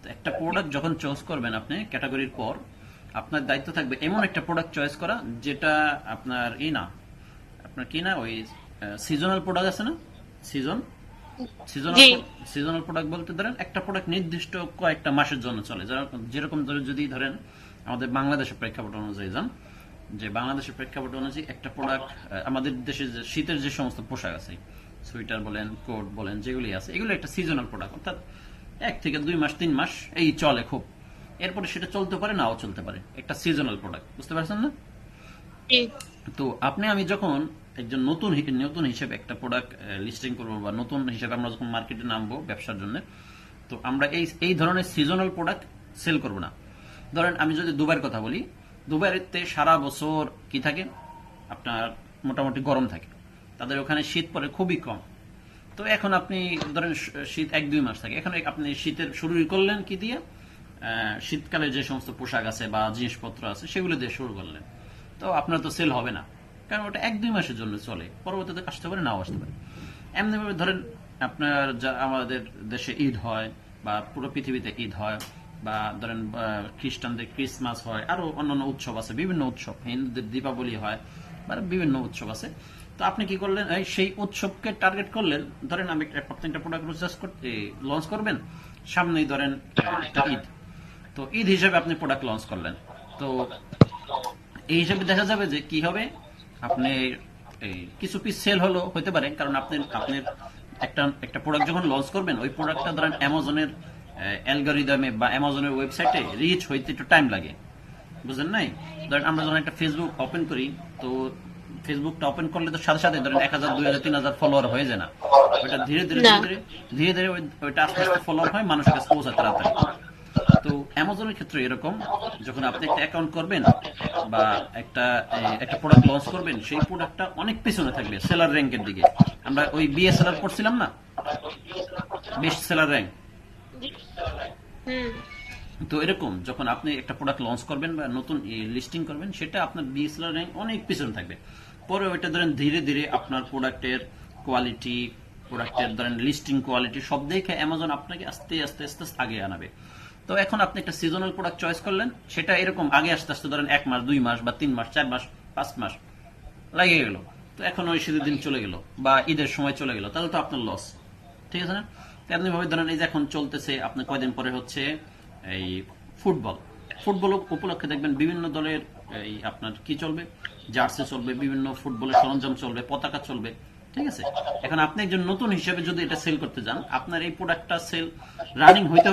তো একটা প্রোডাক্ট যখন চয়েস করবেন আপনি ক্যাটাগরির পর, আপনার দায়িত্ব থাকবে এমন একটা প্রোডাক্ট চয়েস করা যেটা আপনার আপনার কি না ওই সিজনাল প্রোডাক্ট আছে না, সিজন সিজনাল জি। সিজনাল প্রোডাক্ট বলতে ধরেন একটা প্রোডাক্ট নির্দিষ্ট কয়েকটা মাসের জন্য চলে, যেরকম যদি ধরেন আমাদের বাংলাদেশের প্রেক্ষাপট অনুযায়ী যান, যে বাংলাদেশের প্রেক্ষাপট অনুযায়ী একটা প্রোডাক্ট, আমাদের দেশে যে শীতের যে সমস্ত পোশাক আছে, সোয়েটার বলেন কোট বলেন যেগুলি আছে, এগুলো একটা সিজনাল প্রোডাক্ট, অর্থাৎ 1 থেকে 2 মাস 3 মাস এই চলে খুব, এরপরে সেটা চলতে পারে নাও চলতে পারে, একটা সিজনাল প্রোডাক্ট, বুঝতে পারছেন না? জি। তো আমি যখন একজন নতুন হিসেবে একটা প্রোডাক্ট লিস্টিং করবো, বা নতুন হিসেবে আমরা যখন মার্কেটে নামবো ব্যবসার জন্য, তো আমরা এই ধরনের সিজনাল প্রোডাক্ট সেল করব না। ধরেন আমি যদি দুবাইয়ের কথা বলি, দুবাইতে সারা বছর কি থাকে, আপনার মোটামুটি গরম থাকে, তাদের ওখানে শীত পড়ে খুবই কম। তো এখন আপনি ধরেন শীত 1-2 মাস থাকে, এখন আপনি শীতের শুরু করলেন কি দিয়ে, শীতকালে যে সমস্ত পোশাক আছে বা জিনিসপত্র আছে সেগুলো দিয়ে শুরু করলেন, তো আপনার তো সেল হবে না, কারণ ওটা 1-2 মাসের জন্য চলে, পরবর্তীতে আসতে পারে নাও আসতে পারে। এমনি ভাবে ধরেন আপনার যা আমাদের দেশে ঈদ হয় বা পুরো পৃথিবীতে ঈদ হয়, বা ধরেন খ্রিস্টানদের ক্রিসমাস হয়, আরো অন্যান্য উৎসব আছে, বিভিন্ন উৎসব, হিন্দুদের দীপাবলি হয়, বা বিভিন্ন উৎসব আছে। তো আপনি কি করলেন, সেই উৎসবকে টার্গেট করলেন, ধরেন আপনি একটা প্রোডাক্ট লঞ্চ করবেন, সামনেই ধরেন একটা ঈদ, তো ঈদ হিসেবে আপনি প্রোডাক্ট লঞ্চ করলেন। তো এই হিসেবে দেখা যাবে যে কি হবে, আপনি এই কিছু পিস সেল হলো হতে পারে, কারণ আপনি একটা প্রোডাক্ট যখন লঞ্চ করবেন, ওই প্রোডাক্টটা ধরেন অ্যামাজনের অ্যালগরিদমে বা অ্যামাজনের ওয়েবসাইটে রিচ হইতে একটু টাইম লাগে, বুঝলেন নাই? ধরেন আমরা যখন একটা ফেসবুক ওপেন করি, তো ফেসবুকটা ওপেন করলে তো সাথে সাথে ধরেন 1000 2000 3000 ফলোয়ার হয়ে যায় না, ওইটা ধীরে ধীরে না। ধীরে ধীরে ধীরে ধীরে ওইটা আস্তে আস্তে ফলোয়ার হয়, মানুষের কাছে পৌঁছায় তাড়াতাড়ি। তো অ্যামাজনের ক্ষেত্রে এরকম, যখন আপনি একটা অ্যাকাউন্ট করবেন বা একটা প্রোডাক্ট লঞ্চ করবেন, সেই প্রোডাক্টটা অনেক পিছনে থাকবে সেলার র্যাঙ্কের দিকে। আমরা ওই বিএসএলআর পড়ছিলাম না, বেস্ট সেলার র্যাঙ্ক। হুম। তো এরকম যখন আপনি একটা প্রোডাক্ট লঞ্চ করবেন বা নতুন লিস্টিং করবেন, সেটা আপনার বিএসএলআর র্যাঙ্ক অনেক পিছনে থাকবে। পরে ওইটা ধরেন ধীরে ধীরে আপনার প্রোডাক্টের কোয়ালিটি, প্রোডাক্টের ধরেন লিস্টিং কোয়ালিটি সব দেখে অ্যামাজন আপনাকে আস্তে আস্তে আস্তে আগে আনাবে। তো এখন আপনি একটা সিজনাল প্রোডাক্ট চয়েস করলেন, সেটা এরকম আগে আস্তে আস্তে ধরেন 1 মাস 2 মাস বা 3 মাস 4 মাস 5 মাস লাগে গেল, তো এখন ওই শীতের দিন চলে গেল বা ঈদের সময় চলে গেল, তাহলে তো আপনার লস, ঠিক আছে না? তেমনি ভাবে ধরেন এই যে এখন চলতেছে, আপনার কয়দিন পরে হচ্ছে এই ফুটবল, ফুটবল উপলক্ষে দেখবেন বিভিন্ন দলের এই আপনার কি চলবে, জার্সি চলবে, বিভিন্ন ফুটবলের সরঞ্জাম চলবে, পতাকা চলবে, ঠিক আছে? এখন আপনি একজন নতুন হিসেবে যদি এটা সেল করতে যান, আপনার এই প্রোডাক্টটা সেল রানিং হইতে